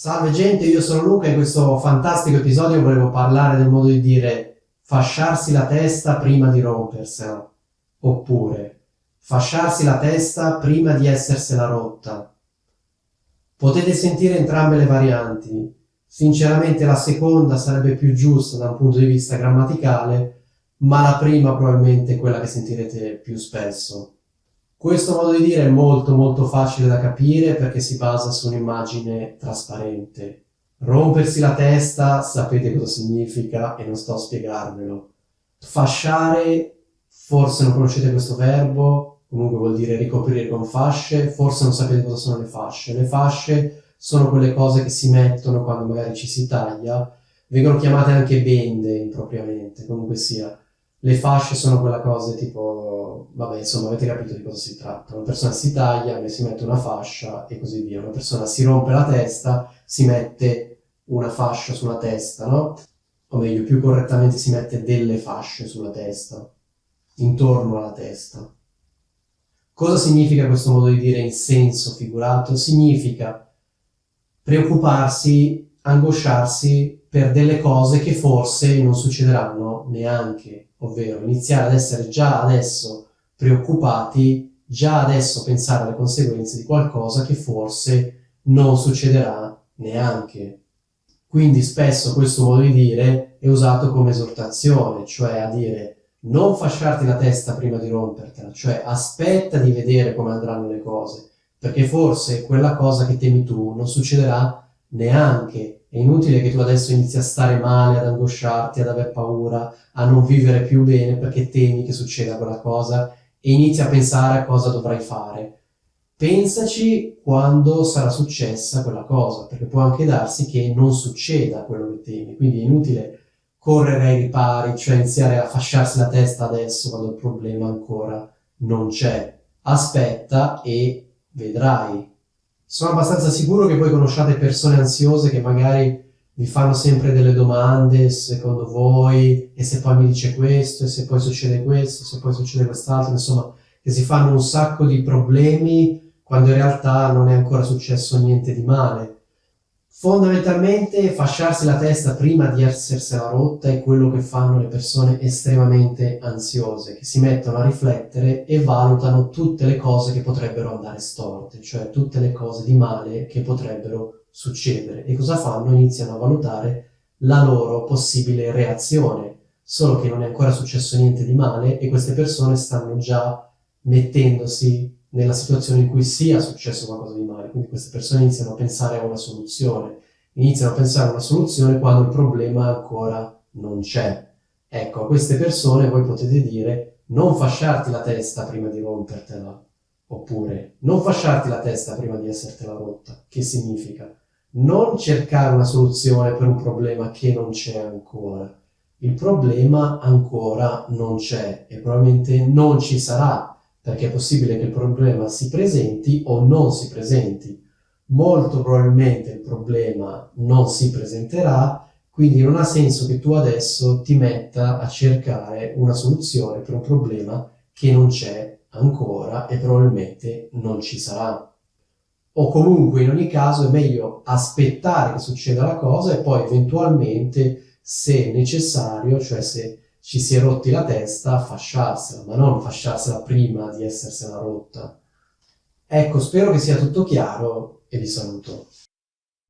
Salve gente, io sono Luca e in questo fantastico episodio volevo parlare del modo di dire fasciarsi la testa prima di rompersela, oppure fasciarsi la testa prima di essersela rotta. Potete sentire entrambe le varianti. Sinceramente la seconda sarebbe più giusta da un punto di vista grammaticale, ma la prima probabilmente è quella che sentirete più spesso. Questo modo di dire è molto molto facile da capire perché si basa su un'immagine trasparente. Rompersi la testa, sapete cosa significa e non sto a spiegarvelo. Fasciare, forse non conoscete questo verbo, comunque vuol dire ricoprire con fasce, forse non sapete cosa sono le fasce. Le fasce sono quelle cose che si mettono quando magari ci si taglia, vengono chiamate anche bende impropriamente, comunque sia. Le fasce sono quella cosa tipo, vabbè, insomma, avete capito di cosa si tratta. Una persona si taglia, si mette una fascia e così via. Una persona si rompe la testa, si mette una fascia sulla testa, no? O meglio, più correttamente si mette delle fasce sulla testa, intorno alla testa. Cosa significa questo modo di dire in senso figurato? Significa preoccuparsi, angosciarsi per delle cose che forse non succederanno neanche, ovvero iniziare ad essere già adesso preoccupati, già adesso pensare alle conseguenze di qualcosa che forse non succederà neanche. Quindi spesso questo modo di dire è usato come esortazione, cioè a dire non fasciarti la testa prima di rompertela, cioè aspetta di vedere come andranno le cose, perché forse quella cosa che temi tu non succederà neanche. È inutile che tu adesso inizi a stare male, ad angosciarti, ad aver paura, a non vivere più bene perché temi che succeda quella cosa e inizi a pensare a cosa dovrai fare. Pensaci quando sarà successa quella cosa, perché può anche darsi che non succeda quello che temi, quindi è inutile correre ai ripari, cioè iniziare a fasciarsi la testa adesso quando il problema ancora non c'è. Aspetta e vedrai. Sono abbastanza sicuro che voi conosciate persone ansiose che magari vi fanno sempre delle domande, secondo voi, e se poi mi dice questo, e se poi succede questo, e se poi succede quest'altro, insomma, che si fanno un sacco di problemi quando in realtà non è ancora successo niente di male. Fondamentalmente fasciarsi la testa prima di essersela rotta è quello che fanno le persone estremamente ansiose, che si mettono a riflettere e valutano tutte le cose che potrebbero andare storte, cioè tutte le cose di male che potrebbero succedere. E cosa fanno? Iniziano a valutare la loro possibile reazione, solo che non è ancora successo niente di male e queste persone stanno già mettendosi nella situazione in cui sia successo qualcosa di male, quindi queste persone iniziano a pensare a una soluzione, quando il problema ancora non c'è. Ecco, a queste persone voi potete dire non fasciarti la testa prima di rompertela, oppure non fasciarti la testa prima di essertela rotta, che significa non cercare una soluzione per un problema che non c'è ancora. Il problema ancora non c'è e probabilmente non ci sarà, perché è possibile che il problema si presenti o non si presenti. Molto probabilmente il problema non si presenterà, quindi non ha senso che tu adesso ti metta a cercare una soluzione per un problema che non c'è ancora e probabilmente non ci sarà. O comunque in ogni caso è meglio aspettare che succeda la cosa e poi eventualmente, se necessario, cioè se ci si è rotti la testa, fasciarsela, ma non fasciarsela prima di essersela rotta. Ecco, spero che sia tutto chiaro e vi saluto.